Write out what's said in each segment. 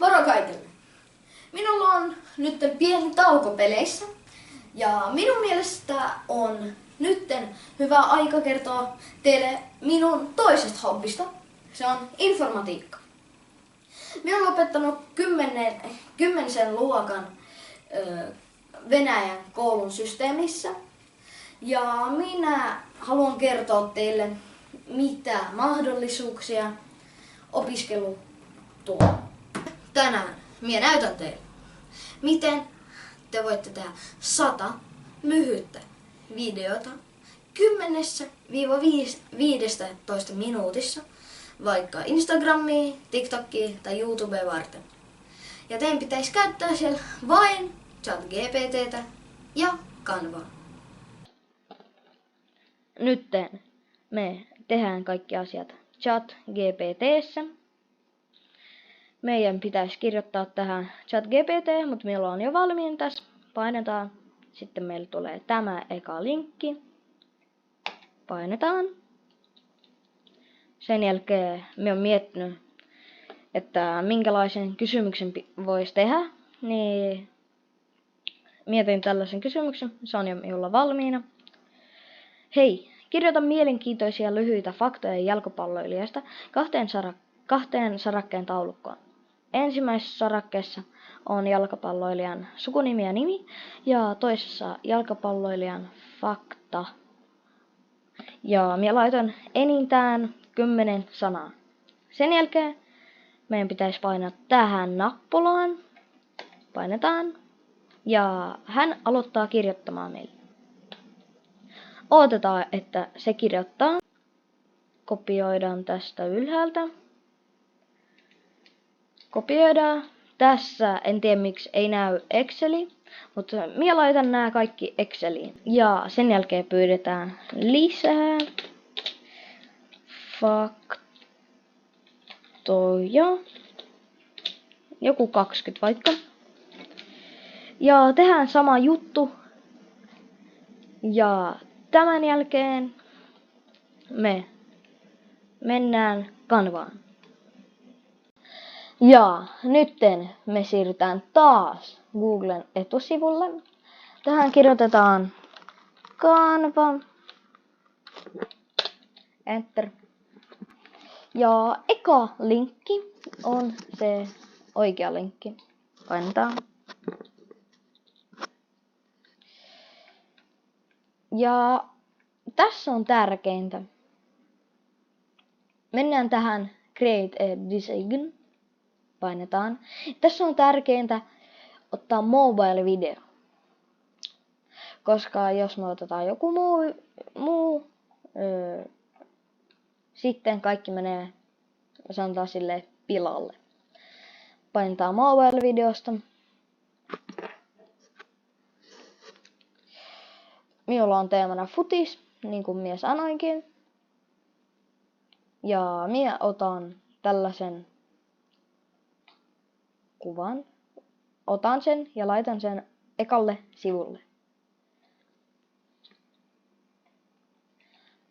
Moro kaikille! Minulla on nyt pieni tauko peleissä ja minun mielestä on nytten hyvä aika kertoa teille minun toisesta hobbista. Se on informatiikka. Minä olen opettanut 10. luokan Venäjän koulun systeemissä ja minä haluan kertoa teille mitä mahdollisuuksia opiskelu tuo. Tänään minä näytän teille, miten te voitte tehdä 100 lyhyttä videota 10–15 minuutissa vaikka Instagramiin, TikTokiin tai YouTubeen varten. Ja teidän pitäisi käyttää siellä vain ChatGPT:tä ja Canvaa. Nytten me tehdään kaikki asiat ChatGPT:ssä. Meidän pitäisi kirjoittaa tähän ChatGPT, mutta meillä on jo valmiin tässä. Painetaan. Sitten meille tulee tämä eka linkki. Painetaan. Sen jälkeen me on miettinyt, että minkälaisen kysymyksen voisi tehdä. Niin mietin tällaisen kysymyksen. Se on jo minulla valmiina. Hei, kirjoita mielenkiintoisia lyhyitä faktoja jalkapalloilijasta kahteen sarakkeen taulukkoon. Ensimmäisessä sarakkeessa on jalkapalloilijan sukunimi ja nimi ja toisessa jalkapalloilijan fakta. Ja minä laitan enintään 10 sanaa. Sen jälkeen meidän pitäisi painaa tähän nappulaan. Painetaan ja hän aloittaa kirjoittamaan meille. Odotetaan, että se kirjoittaa. Kopioidaan tästä ylhäältä. Kopioidaan. Tässä en tiedä miksi ei näy Exceli, mutta minä laitan nämä kaikki Exceliin. Ja sen jälkeen pyydetään lisää faktoja. Joku 20 vaikka. Ja tehdään sama juttu. Ja tämän jälkeen me mennään Canvaan. Ja nytten me siirrytään taas Googlen etusivulle. Tähän kirjoitetaan Canva. Enter. Ja eka linkki on se oikea linkki. Painetaan. Ja tässä on tärkeintä. Mennään tähän Create a Design. Painetaan. Tässä on tärkeintä ottaa mobile video. Koska jos me otetaan joku muu sitten kaikki menee, sanotaan silleen, pilalle. Painetaan mobile videosta. Minulla on teemana futis, niin kuin minä sanoinkin. Ja minä otan tällaisen kuvan. Otan sen ja laitan sen ekalle sivulle.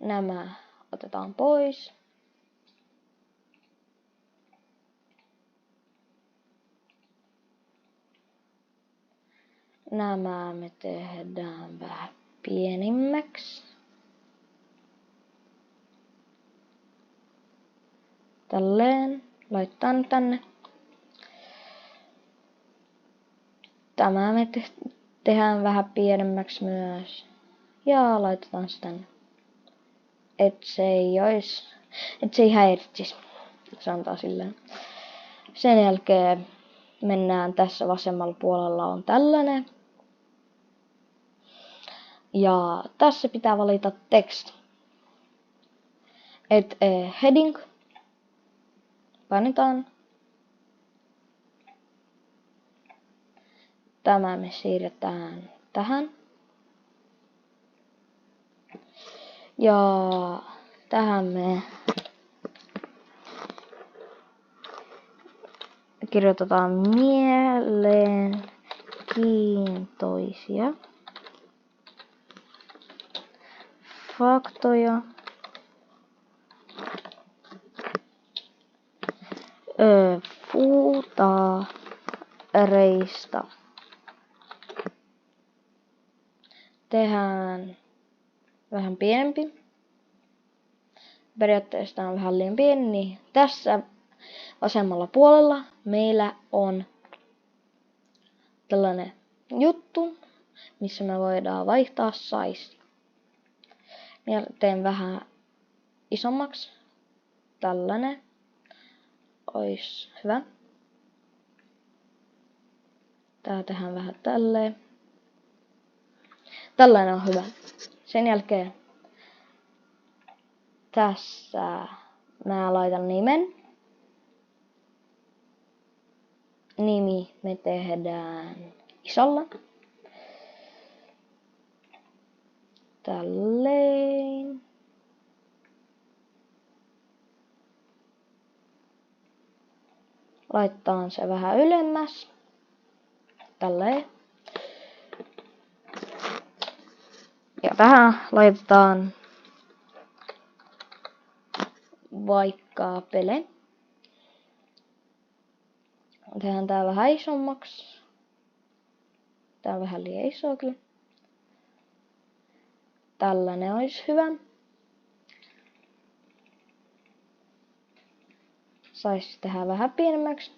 Nämä otetaan pois. Nämä me tehdään vähän pienimmäksi. Tälleen. Laitan tänne. Tämä me tehdään vähän pienemmäksi myös. Ja laitetaan sitä tänne. Et se ei häiritsisi. Sanotaan silleen. Sen jälkeen mennään tässä vasemmalla puolella on tällainen. Ja tässä pitää valita text. Heading. Painetaan. Tämä me siirretään tähän. Ja tähän me kirjoitetaan mielenkiintoisia faktoja puutareista. Tehdään vähän pienempi. Periaatteessa tää on vähän liian pieni, niin tässä vasemmalla puolella meillä on tällainen juttu, missä me voidaan vaihtaa size. Minä teen vähän isommaksi. Tällainen olisi hyvä. Tää tehdään vähän tälleen. Tällainen on hyvä. Sen jälkeen tässä mä laitan nimen. Nimi me tehdään isolla. Tälleen. Laittaa se vähän ylemmäs. Tälleen. Ja tähän laitetaan vaikka Pele. Tehdään tää vähän isommaksi. Tää on vähän liian iso kyllä. Tällainen olisi hyvä. Saisi tehdä vähän pienemmäksi.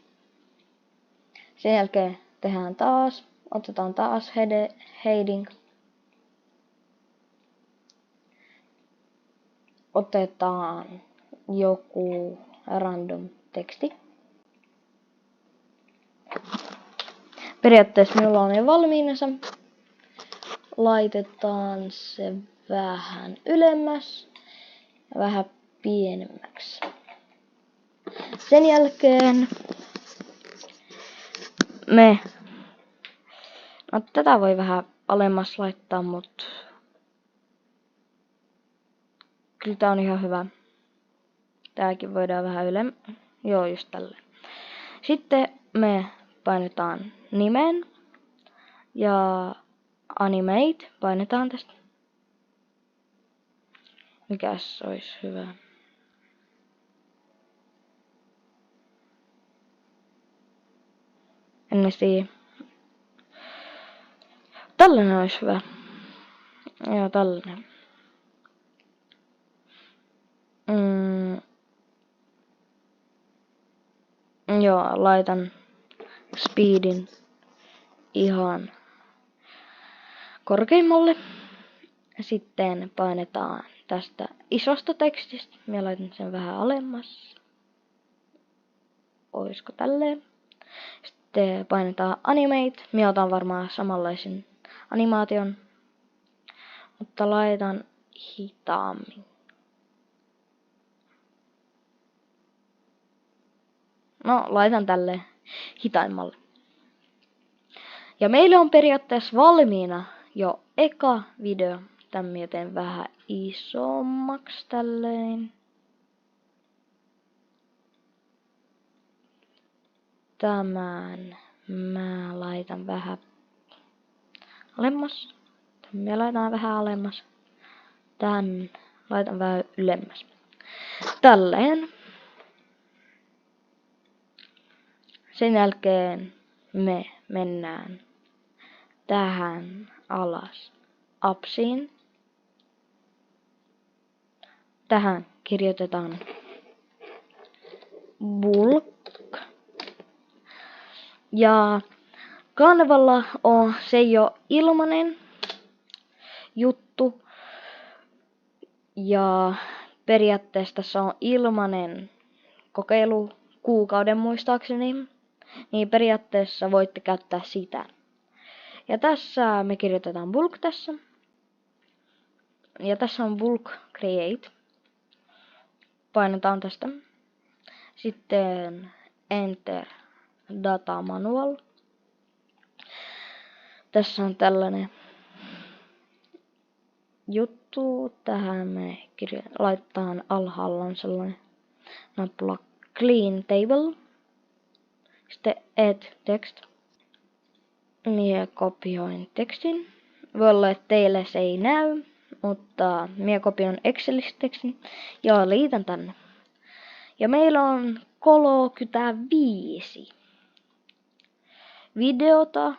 Sen jälkeen tehdään taas. Otetaan taas heading. Otetaan joku random teksti. Periaatteessa minulla on jo valmiina se. Laitetaan se vähän ylemmäs ja vähän pienemmäksi. Sen jälkeen tätä voi vähän alemmas laittaa, mutta kyllä tää on ihan hyvä. Tääkin voidaan vähän Joo, just tälle. Sitten me painetaan nimen ja animate painetaan tästä. Mikäs olisi hyvä? Ennesti. Tällainen olisi hyvä. Joo, tällainen. Joo, laitan speedin ihan korkeimmalle. Sitten painetaan tästä isosta tekstistä. Minä laitan sen vähän alemmas. Oisko tälleen? Sitten painetaan animate. Minä otan varmaan samanlaisen animaation. Mutta laitan hitaammin. No, laitan tälle hitaimmalle. Ja meillä on periaatteessa valmiina jo eka video. Tän mä teen vähän isommaksi tälleen. Tämän mä laitan vähän alemmas. Tän mä laitan vähän alemmas. Tän laitan vähän ylemmäs. Tälleen. Sen jälkeen me mennään tähän alas appsiin. Tähän kirjoitetaan bulk. Ja Canvalla se ei ole ilmainen juttu. Ja periaatteessa tässä on ilmainen kokeilu kuukauden muistaakseni. Niin periaatteessa voitte käyttää sitä. Ja tässä me kirjoitetaan bulk tässä. Ja tässä on bulk create. Painetaan tästä. Sitten enter data manual. Tässä on tällainen juttu. Tähän me laitetaan alhaalla on sellainen nappula clean table. Sitten add text. Minä kopioin tekstin. Voi olla, että teille se ei näy, mutta minä kopioin Excelistä tekstin ja liitän tänne. Ja meillä on 35 videota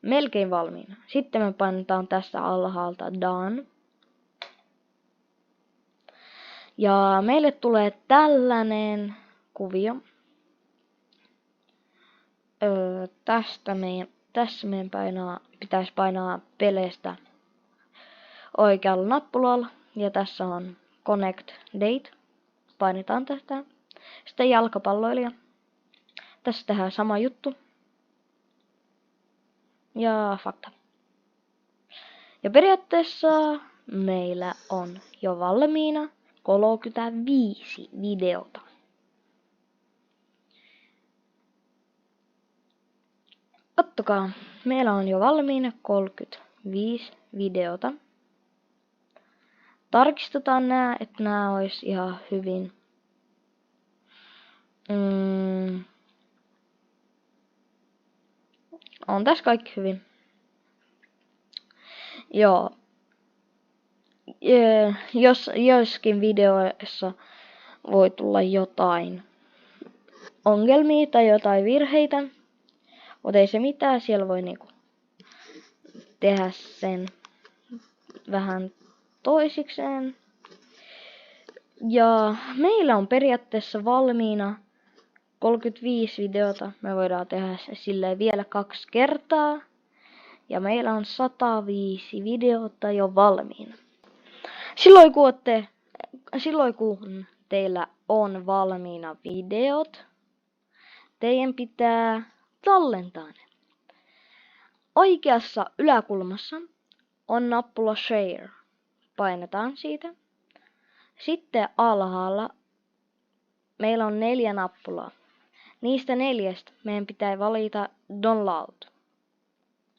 melkein valmiina. Sitten me painetaan tässä alhaalta done. Ja meille tulee tällainen kuvio. Tässä meidän pitäisi painaa peleistä oikealla nappulalla. Ja tässä on Connect Date. Painetaan tästä. Sitten jalkapalloilija. Tässä tehdään sama juttu. Ja fakta. Ja periaatteessa meillä on jo valmiina 35 videota. Kattokaa, meillä on jo valmiina 35 videota. Tarkistetaan nää, että nää olisi ihan hyvin. On tässä kaikki hyvin. Joo. Jos joissakin videoissa voi tulla jotain ongelmia tai jotain virheitä, mutta ei se mitään, siellä voi niinku tehdä sen vähän toisikseen. Ja meillä on periaatteessa valmiina 35 videota. Me voidaan tehdä se silleen vielä 2 kertaa. Ja meillä on 105 videota jo valmiina. Silloin kun teillä on valmiina videot, teidän pitää tallentaa ne. Oikeassa yläkulmassa on nappula Share. Painetaan siitä. Sitten alhaalla meillä on 4 nappulaa. Niistä 4 meidän pitää valita Download.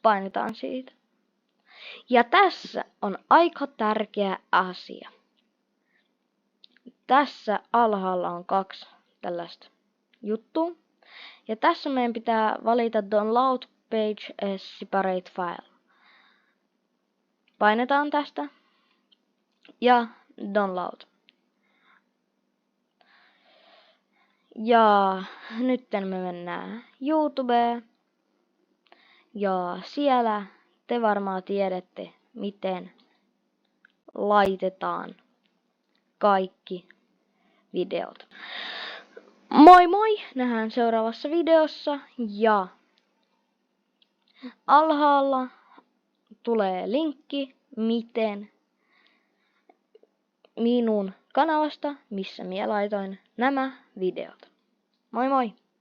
Painetaan siitä. Ja tässä on aika tärkeä asia. Tässä alhaalla on 2 tällaista juttua. Ja tässä meidän pitää valita Download Page as Separate File. Painetaan tästä. Ja Download. Ja nyt me mennään YouTubeen. Ja siellä te varmaan tiedätte, miten laitetaan kaikki videot. Moi moi! Nähdään seuraavassa videossa ja alhaalla tulee linkki, miten minun kanavasta, missä minä laitoin nämä videot. Moi moi!